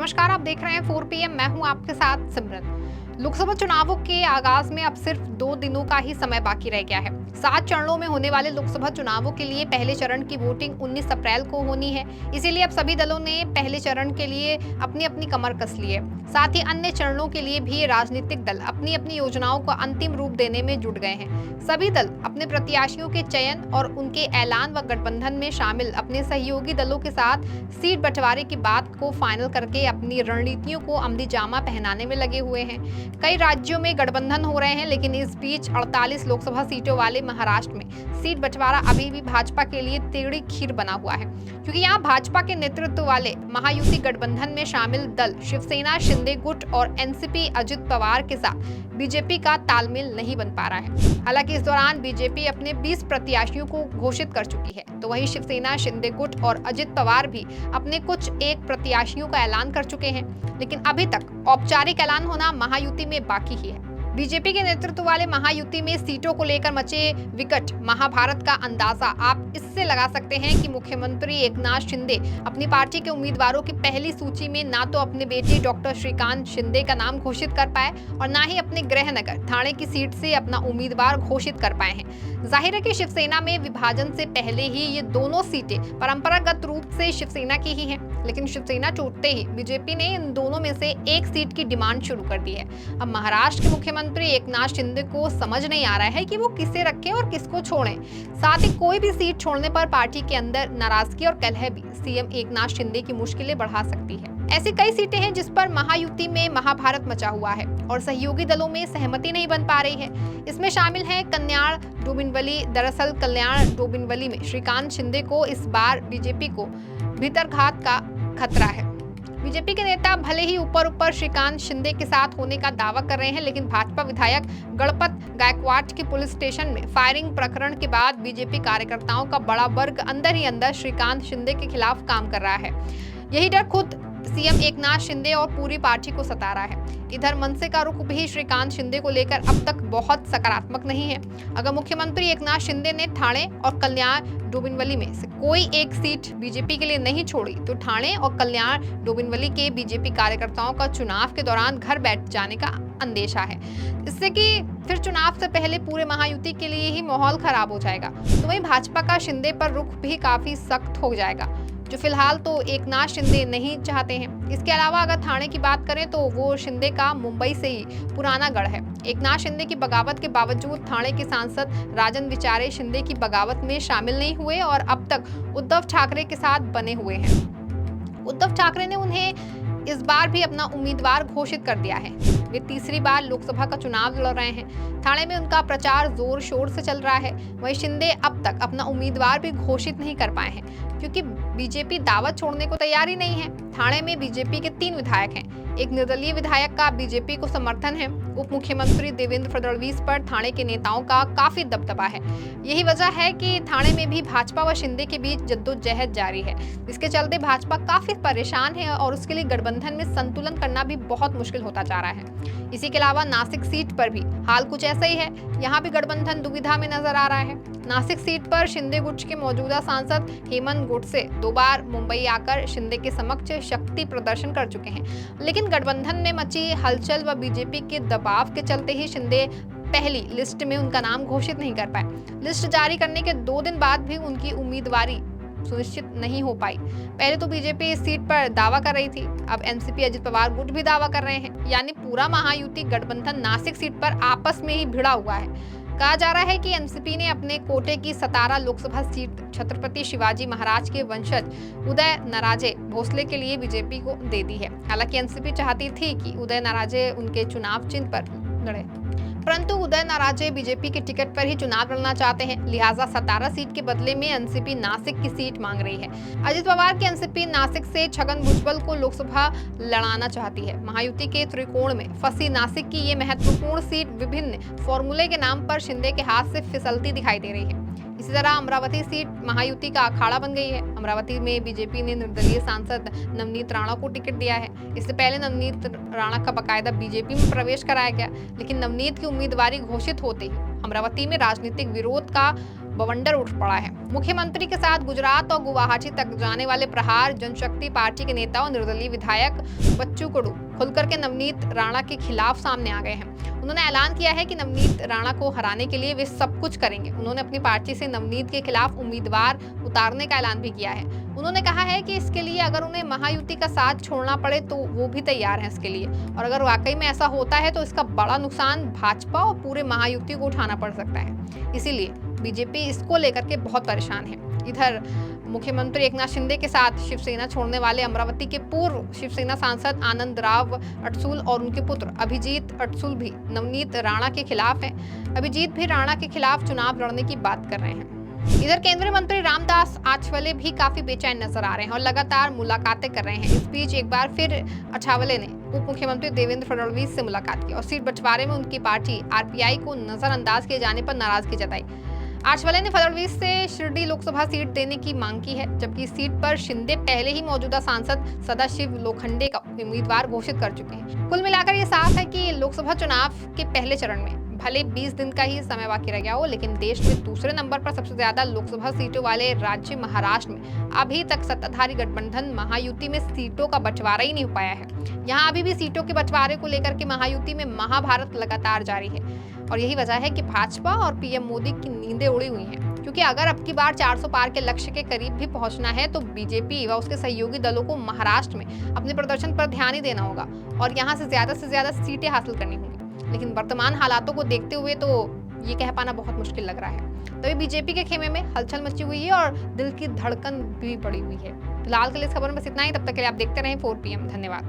नमस्कार, आप देख रहे हैं 4 PM। मैं हूं आपके साथ सिमरन। लोकसभा चुनावों के आगाज में अब सिर्फ 2 दिनों का ही समय बाकी रह गया है। 7 चरणों में होने वाले लोकसभा चुनावों के लिए पहले चरण की वोटिंग 19 अप्रैल को होनी है। इसीलिए अब सभी दलों ने पहले चरण के लिए अपनी अपनी कमर कस ली है। साथ ही अन्य चरणों के लिए भी राजनीतिक दल अपनी अपनी योजनाओं को अंतिम रूप देने में जुट गए हैं। सभी दल अपने प्रत्याशियों के चयन और उनके ऐलान व गठबंधन में शामिल अपने सहयोगी दलों के साथ सीट बंटवारे की बात को फाइनल करके अपनी रणनीतियों को अमली जामा पहनाने में लगे हुए हैं। कई राज्यों में गठबंधन हो रहे हैं, लेकिन इस बीच 48 लोकसभा सीटों वाले महाराष्ट्र में सीट बंटवारा अभी भी भाजपा के लिए तेड़ी खीर बना हुआ है, क्योंकि यहाँ भाजपा के नेतृत्व वाले महायुति गठबंधन में शामिल दल शिवसेना, शिंदे गुट और एनसीपी अजित पवार के साथ बीजेपी का तालमेल नहीं बन पा रहा है। हालांकि इस दौरान बीजेपी अपने 20 प्रत्याशियों को घोषित कर चुकी है, तो वहीं शिवसेना, शिंदे गुट और अजित पवार भी अपने कुछ एक प्रत्याशियों का ऐलान कर चुके हैं, लेकिन अभी तक औपचारिक ऐलान होना महायुति में बाकी ही है। बीजेपी के नेतृत्व वाले महायुति में सीटों को लेकर मचे विकट महाभारत का अंदाजा आप इससे लगा सकते हैं कि मुख्यमंत्री एकनाथ शिंदे अपनी पार्टी के उम्मीदवारों की पहली सूची में ना तो अपने बेटे डॉक्टर श्रीकांत शिंदे का नाम घोषित कर पाए और ना ही अपने गृह नगर थाने की सीट से अपना उम्मीदवार घोषित कर पाए हैं। जाहिर है कि शिवसेना में विभाजन से पहले ही ये दोनों सीटें परंपरागत रूप से शिवसेना की ही हैं, लेकिन शिवसेना टूटते ही बीजेपी ने इन दोनों में से एक सीट की डिमांड शुरू कर दी है। अब महाराष्ट्र के मुख्यमंत्री एकनाथ शिंदे को समझ नहीं आ रहा है कि वो किसे रखें और किसको छोड़ें। साथ ही कोई भी सीट छोड़ने पर पार्टी के अंदर नाराजगी और कलह भी सीएम एकनाथ शिंदे की मुश्किलें बढ़ा सकती है। ऐसी कई सीटें हैं जिस पर महायुति में महाभारत मचा हुआ है और सहयोगी दलों में सहमति नहीं बन पा रही है। इसमें शामिल है कल्याण डोंबिवली। दरअसल कल्याण डोंबिवली में श्रीकांत शिंदे को इस बार बीजेपी को भीतरघात का खतरा है। बीजेपी के नेता भले ही ऊपर श्रीकांत शिंदे के साथ होने का दावा कर रहे हैं, लेकिन भाजपा विधायक गणपत गायकवाड़ के पुलिस स्टेशन में फायरिंग प्रकरण के बाद बीजेपी कार्यकर्ताओं का बड़ा वर्ग अंदर ही अंदर श्रीकांत शिंदे के खिलाफ काम कर रहा है। यही डर खुद सीएम एकनाथ शिंदे और पूरी पार्टी को सता रहा है। इधर मनसे का रुख भी श्रीकांत शिंदे को लेकर अब तक बहुत सकारात्मक नहीं है। अगर मुख्यमंत्री एकनाथ शिंदे ने ठाणे और कल्याण डोंबिवली में से कोई एक सीट बीजेपी के लिए नहीं छोड़ी, तो ठाणे और कल्याण डोंबिवली के बीजेपी कार्यकर्ताओं का चुनाव के दौरान घर बैठ जाने का अंदेशा है, इससे कि फिर चुनाव से पहले पूरे महायुति के लिए ही माहौल खराब हो जाएगा। तो वहीं भाजपा का शिंदे पर रुख भी काफी सख्त हो जाएगा, जो फिलहाल तो एकनाथ शिंदे नहीं चाहते हैं। इसके अलावा अगर ठाणे की बात करें तो वो शिंदे का मुंबई से ही पुराना गढ़ है। एकनाथ शिंदे की बगावत के बावजूद ठाणे के सांसद राजन विचारे शिंदे की बगावत में शामिल नहीं हुए और अब तक उद्धव ठाकरे के साथ बने हुए हैं। उद्धव ठाकरे ने उन्हें इस बार भी अपना उम्मीदवार घोषित कर दिया है। वे तीसरी बार लोकसभा का चुनाव लड़ रहे हैं। ठाणे में उनका प्रचार जोर शोर से चल रहा है। वहीं शिंदे अब तक अपना उम्मीदवार भी घोषित नहीं कर पाए हैं, क्योंकि बीजेपी दावत छोड़ने को तैयार ही नहीं है। ठाणे में बीजेपी के 3 विधायक हैं। एक निर्दलीय विधायक का बीजेपी को समर्थन है। उप मुख्यमंत्री देवेंद्र फडणवीस पर ठाणे के नेताओं का काफी दबदबा है। यही वजह है कि ठाणे में भी भाजपा व शिंदे के बीच जद्दोजहद जारी है। इसके चलते भाजपा काफी परेशान है और उसके लिए गठबंधन में संतुलन करना भी बहुत मुश्किल होता जा रहा है। इसी के अलावा नासिक सीट पर भी हाल कुछ ऐसा ही है। यहाँ भी गठबंधन दुविधा में नजर आ रहा है। नासिक सीट पर शिंदे गुट के मौजूदा सांसद हेमंत गोडसे 2 बार मुंबई आकर शिंदे के समक्ष शक्ति प्रदर्शन कर चुके हैं, लेकिन गठबंधन में मची हलचल व बीजेपी के दबाव के चलते ही शिंदे पहली लिस्ट में उनका नाम घोषित नहीं कर पाए। लिस्ट जारी करने के 2 दिन बाद भी उनकी उम्मीदवारी सुनिश्चित नहीं हो पाई। पहले तो बीजेपी इस सीट पर दावा कर रही थी, अब एनसीपी अजित पवार गुट भी दावा कर रहे हैं। यानी पूरा महायुति गठबंधन नासिक सीट पर आपस में ही भिड़ा हुआ है। कहा जा रहा है कि एनसीपी ने अपने कोटे की 17 लोकसभा सीट छत्रपति शिवाजी महाराज के वंशज उदय नाराजे भोसले के लिए बीजेपी को दे दी है। हालांकि एनसीपी चाहती थी कि उदय नाराजे उनके चुनाव चिन्ह पर लड़े, परंतु उदय नाराजे बीजेपी के टिकट पर ही चुनाव लड़ना चाहते हैं। लिहाजा 17 सीट के बदले में एनसीपी नासिक की सीट मांग रही है। अजित पवार की एनसीपी नासिक से छगन भुजबल को लोकसभा लड़ाना चाहती है। महायुति के त्रिकोण में फंसी नासिक की ये महत्वपूर्ण सीट विभिन्न फॉर्मूले के नाम पर शिंदे के हाथ से फिसलती दिखाई दे रही है। इसी तरह अमरावती सीट महायुति का अखाड़ा बन गई है। अमरावती में बीजेपी ने निर्दलीय सांसद नवनीत राणा को टिकट दिया है। इससे पहले नवनीत राणा का बकायदा बीजेपी में प्रवेश कराया गया, लेकिन नवनीत की उम्मीदवारी घोषित होते ही अमरावती में राजनीतिक विरोध का बवंडर उठ पड़ा है। मुख्यमंत्री के साथ गुजरात और गुवाहाटी तक जाने वाले प्रहार जनशक्ति पार्टी के नेता और निर्दलीय विधायक बच्चू कडू खुलकर के नवनीत राणा के खिलाफ सामने आ गए हैं। उन्होंने ऐलान किया है कि नवनीत राणा को हराने के लिए वे सब कुछ करेंगे। उन्होंने अपनी पार्टी से नवनीत के खिलाफ उम्मीदवार उतारने का ऐलान भी किया है। उन्होंने कहा है कि इसके लिए अगर उन्हें महायुति का साथ छोड़ना पड़े तो वो भी तैयार हैं इसके लिए, और अगर वाकई में ऐसा होता है तो इसका बड़ा नुकसान भाजपा और पूरे महायुति को उठाना पड़ सकता है। इसीलिए बीजेपी इसको लेकर के बहुत परेशान है। इधर मुख्यमंत्री एकनाथ शिंदे के साथ शिवसेना छोड़ने वाले अमरावती के पूर्व शिवसेना सांसद आनंद राव अडसूल और उनके पुत्र अभिजीत अडसूल भी नवनीत राणा के खिलाफ हैं। अभिजीत भी राणा के खिलाफ चुनाव लड़ने की बात कर रहे हैं। इधर केंद्रीय मंत्री रामदास आठवले भी काफी बेचैन नजर आ रहे हैं और लगातार मुलाकातें कर रहे हैं। इस बीच एक बार फिर आठवले ने उप मुख्यमंत्री देवेंद्र फडणवीस से मुलाकात की और सीट बंटवारे में उनकी पार्टी आरपीआई को नजरअंदाज किए जाने पर नाराजगी जताई। आठवले ने फडणवीस से शिरडी लोकसभा सीट देने की मांग की है, जबकि इस सीट पर शिंदे पहले ही मौजूदा सांसद सदाशिव लोखंडे का उम्मीदवार घोषित कर चुके हैं। कुल मिलाकर ये साफ है कि लोकसभा चुनाव के पहले चरण में भले 20 दिन का ही समय बाकी रह गया हो, लेकिन देश में दूसरे नंबर पर सबसे ज्यादा लोकसभा सीटों वाले राज्य महाराष्ट्र में अभी तक सत्ताधारी गठबंधन महायुति में सीटों का बंटवारा ही नहीं हो पाया है। यहाँ अभी भी सीटों के बंटवारे को लेकर के महायुति में महाभारत लगातार जारी है और यही वजह है कि भाजपा और पीएम मोदी की नींदें उड़ी हुई हैं, क्योंकि अगर अब की बार 400 पार के लक्ष्य के करीब भी पहुंचना है तो बीजेपी व उसके सहयोगी दलों को महाराष्ट्र में अपने प्रदर्शन पर ध्यान ही देना होगा और यहाँ से ज्यादा सीटें हासिल करनी होंगी। लेकिन वर्तमान हालातों को देखते हुए तो ये कह पाना बहुत मुश्किल लग रहा है। तभी बीजेपी के खेमे में हलचल मची हुई है और दिल की धड़कन भी बढ़ी हुई है। फिलहाल के लिए इस खबर में बस इतना ही। तब तक के लिए आप देखते रहें 4PM। धन्यवाद।